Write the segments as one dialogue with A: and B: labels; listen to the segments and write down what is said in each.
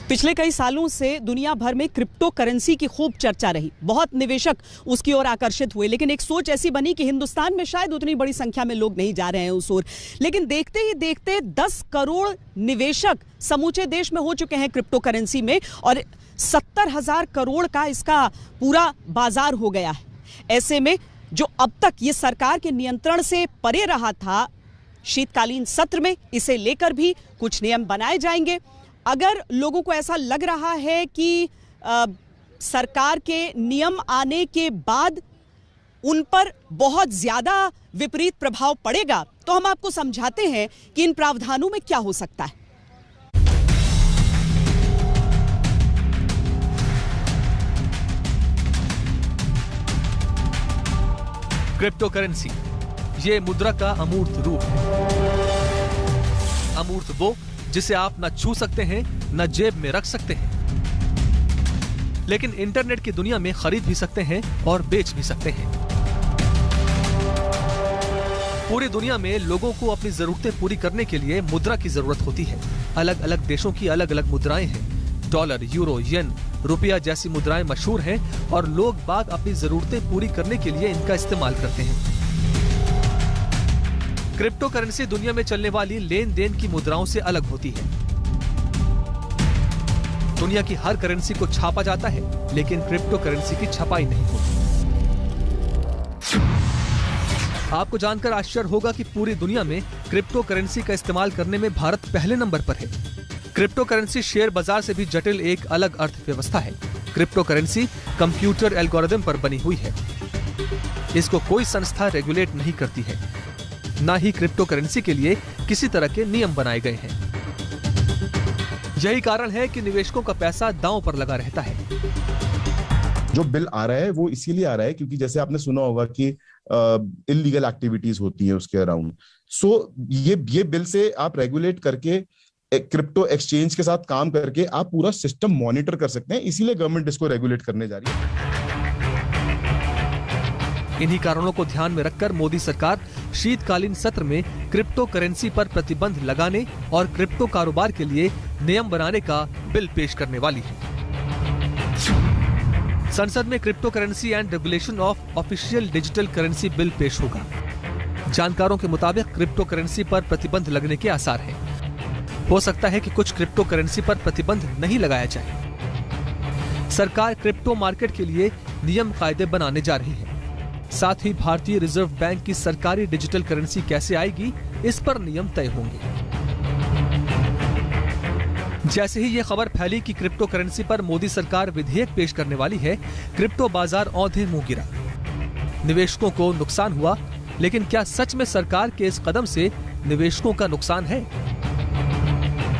A: पिछले कई सालों से दुनिया भर में क्रिप्टो करेंसी की खूब चर्चा रही। बहुत निवेशक उसकी ओर आकर्षित हुए, लेकिन एक सोच ऐसी बनी कि हिंदुस्तान में शायद उतनी बड़ी संख्या में लोग नहीं जा रहे हैं उस ओर। लेकिन देखते ही देखते 10 करोड़ निवेशक समूचे देश में हो चुके हैं क्रिप्टो करेंसी में, और 70,000 करोड़ का इसका पूरा बाजार हो गया है। ऐसे में जो अब तक ये सरकार के नियंत्रण से परे रहा था, शीतकालीन सत्र में इसे लेकर भी कुछ नियम बनाए जाएंगे। अगर लोगों को ऐसा लग रहा है कि सरकार के नियम आने के बाद उन पर बहुत ज्यादा विपरीत प्रभाव पड़ेगा, तो हम आपको समझाते हैं कि इन प्रावधानों में क्या हो सकता है।
B: क्रिप्टो करेंसी ये मुद्रा का अमूर्त रूप है। अमूर्त वो जिसे आप न छू सकते हैं, न जेब में रख सकते हैं, लेकिन इंटरनेट की दुनिया में खरीद भी सकते हैं और बेच भी सकते हैं। पूरी दुनिया में लोगों को अपनी जरूरतें पूरी करने के लिए मुद्रा की जरूरत होती है। अलग अलग देशों की अलग अलग मुद्राएं हैं। डॉलर, यूरो, येन, रुपया जैसी मुद्राएं मशहूर हैं और लोग बाग अपनी जरूरतें पूरी करने के लिए इनका इस्तेमाल करते हैं। क्रिप्टो करेंसी दुनिया में चलने वाली लेन देन की मुद्राओं से अलग होती है। दुनिया की हर करेंसी को छापा जाता है, लेकिन क्रिप्टो करेंसी की छपाई नहीं होती। आपको जानकर आश्चर्य होगा कि पूरी दुनिया में क्रिप्टो करेंसी का इस्तेमाल करने में भारत पहले नंबर पर है। क्रिप्टो करेंसी शेयर बाजार से भी जटिल एक अलग अर्थव्यवस्था है। क्रिप्टो करेंसी कंप्यूटर एल्गोरिदम पर बनी हुई है। इसको कोई संस्था रेगुलेट नहीं करती है, ना ही क्रिप्टो करेंसी के लिए किसी तरह के नियम बनाए गए हैं। यही कारण है कि निवेशकों का पैसा दांव पर लगा रहता है।
C: जो बिल आ रहा है वो इसीलिए आ रहा है क्योंकि जैसे आपने सुना होगा कि इल्लीगल एक्टिविटीज होती है उसके अराउंड। सो ये बिल से आप रेगुलेट करके क्रिप्टो एक्सचेंज के साथ काम करके आप पूरा सिस्टम मॉनिटर कर सकते हैं, इसीलिए गवर्नमेंट इसको रेगुलेट करने जा रही है।
B: इन्हीं कारणों को ध्यान में रखकर मोदी सरकार शीतकालीन सत्र में क्रिप्टो करेंसी पर प्रतिबंध लगाने और क्रिप्टो कारोबार के लिए नियम बनाने का बिल पेश करने वाली है। संसद में crypto currency and regulation of official digital currency bill पेश होगा। जानकारों के मुताबिक क्रिप्टो करेंसी पर प्रतिबंध लगने के आसार हैं। हो सकता है कि कुछ क्रिप्टो करेंसी पर प्रतिबंध नहीं लगाया जाए। सरकार क्रिप्टो मार्केट के लिए नियम कायदे बनाने जा रही है। साथ ही भारतीय रिजर्व बैंक की सरकारी डिजिटल करेंसी कैसे आएगी, इस पर नियम तय होंगे। जैसे ही यह खबर फैली कि क्रिप्टो करेंसी पर मोदी सरकार विधेयक पेश करने वाली है, क्रिप्टो बाजार औंधे मुंह गिरा। निवेशकों को नुकसान हुआ, लेकिन क्या सच में सरकार के इस कदम से निवेशकों का नुकसान है?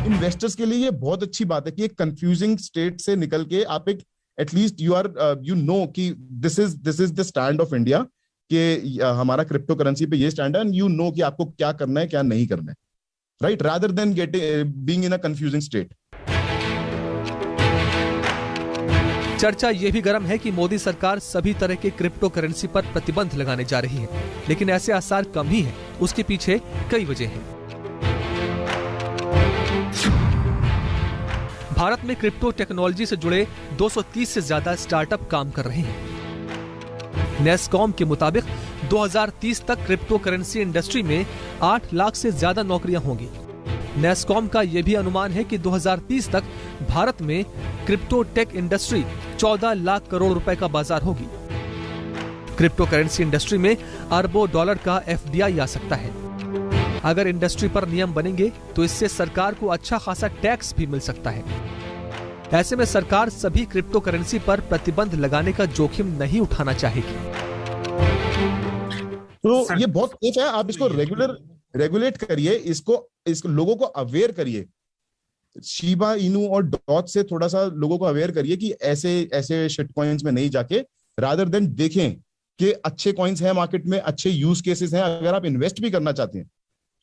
C: इन्वेस्टर्स के लिए ये बहुत अच्छी बात है कि एक कंफ्यूजिंग स्टेट से निकल के आप एक एटलीस्ट यू नो कि this is the stand of India कि हमारा क्रिप्टो करेंसी पे ये स्टैंड है, एंड यू नो कि आपको क्या करना है क्या नहीं करना है, right, rather than being in a confusing state.
B: चर्चा ये भी गर्म है कि मोदी सरकार सभी तरह के क्रिप्टो करेंसी पर प्रतिबंध लगाने जा रही है, लेकिन ऐसे आसार कम ही हैं। उसके पीछे कई वजह हैं। भारत में क्रिप्टो टेक्नोलॉजी से जुड़े 230 से ज्यादा स्टार्टअप काम कर रहे हैं। नेस्कॉम के मुताबिक 2030 तक क्रिप्टो करेंसी इंडस्ट्री में 8 लाख से ज्यादा नौकरियां होंगी। नेस्कॉम का यह भी अनुमान है कि 2030 तक भारत में crypto tech industry 14 lakh crore रुपए का बाजार होगी। क्रिप्टो करेंसी इंडस्ट्री में अरबों डॉलर का FDI आ सकता है। अगर इंडस्ट्री पर नियम बनेंगे तो इससे सरकार को अच्छा खासा टैक्स भी मिल सकता है। ऐसे में सरकार सभी क्रिप्टो करेंसी पर प्रतिबंध लगाने का जोखिम नहीं उठाना चाहेगी।
C: तो ये बहुत सेफ है। आप इसको रेगुलेट करिए, इसको लोगों को अवेयर करिए। शिबा इनू और डॉट से थोड़ा सा लोगों को अवेयर करिए कि ऐसे शिट कॉइन्स में नहीं जाके, रादर देन देखें कि अच्छे कॉइन्स हैं मार्केट में, अच्छे यूज केसेस हैं। अगर आप इन्वेस्ट भी करना चाहते हैं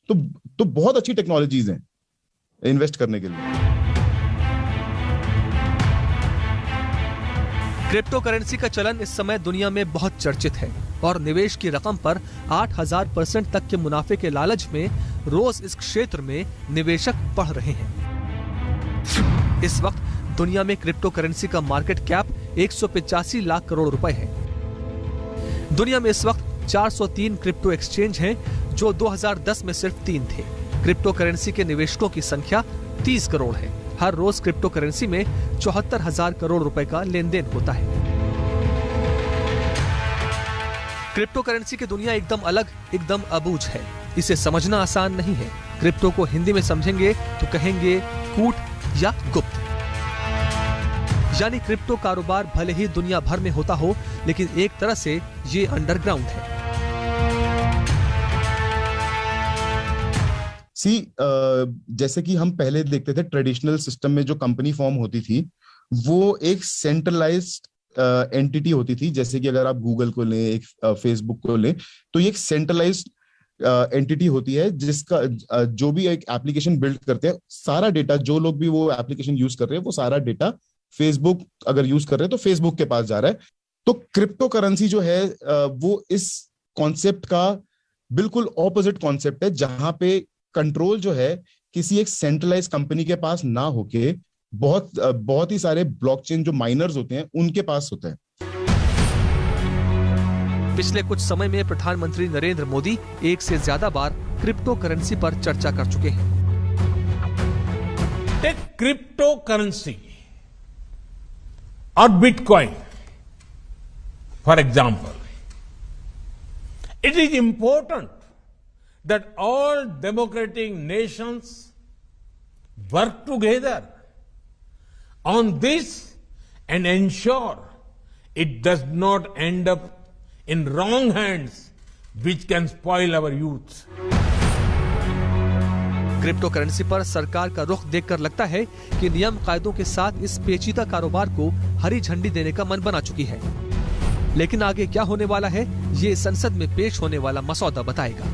C: तो बहुत अच्छी टेक्नोलॉजीज हैं इन्वेस्ट करने के लिए।
B: क्रिप्टो करेंसी का चलन इस समय दुनिया में बहुत चर्चित है और निवेश की रकम पर 8000% तक के मुनाफे के लालच में रोज इस क्षेत्र में निवेशक बढ़ रहे हैं। इस वक्त दुनिया में क्रिप्टो करेंसी का मार्केट कैप 185 लाख करोड़ रुपए है। दुनिया में इस वक्त 403 क्रिप्टो एक्सचेंज हैं, जो 2010 में सिर्फ 3 थे। क्रिप्टो करेंसी के निवेशकों की संख्या 30 करोड़ है। हर रोज क्रिप्टो करेंसी में 74,000 करोड़ रुपए का लेन देन होता है। क्रिप्टो करेंसी की दुनिया एकदम अलग, एकदम अबूझ है। इसे समझना आसान नहीं है। क्रिप्टो को हिंदी में समझेंगे तो कहेंगे कूट या गुप्त। यानी क्रिप्टो कारोबार भले ही दुनिया भर में होता हो, लेकिन एक तरह से ये अंडरग्राउंड है।
C: जैसे कि हम पहले देखते थे ट्रेडिशनल सिस्टम में जो कंपनी फॉर्म होती थी वो एक सेंट्रलाइज्ड एंटिटी होती थी। जैसे कि अगर आप गूगल को लें, एक फेसबुक को लें, तो ये एक सेंट्रलाइज्ड एंटिटी होती है जिसका जो भी एक एप्लीकेशन बिल्ड करते हैं, सारा डेटा, जो लोग भी वो एप्लीकेशन यूज कर रहे हैं, वो सारा डेटा फेसबुक अगर यूज कर रहे हैं तो फेसबुक के पास जा रहा है। तो क्रिप्टो करेंसी जो है वो इस कॉन्सेप्ट का बिल्कुल ऑपोजिट कॉन्सेप्ट है, जहां पे कंट्रोल जो है किसी एक सेंट्रलाइज कंपनी के पास ना होके बहुत ही सारे ब्लॉकचेन जो माइनर्स होते हैं उनके पास होता है।
B: पिछले कुछ समय में प्रधानमंत्री नरेंद्र मोदी एक से ज्यादा बार क्रिप्टो करेंसी पर चर्चा कर चुके हैं।
D: टेक क्रिप्टो करेंसी और bitcoin for example, it is important that all democratic nations work together on this and ensure it does not end up in wrong hands which can spoil our youth.
B: Crypto currency पर सरकार का रुख देखकर लगता है कि नियम कायदों के साथ इस पेचीदा कारोबार को हरी झंडी देने का मन बना चुकी है। लेकिन आगे क्या होने वाला है, ये संसद में पेश होने वाला मसौदा बताएगा।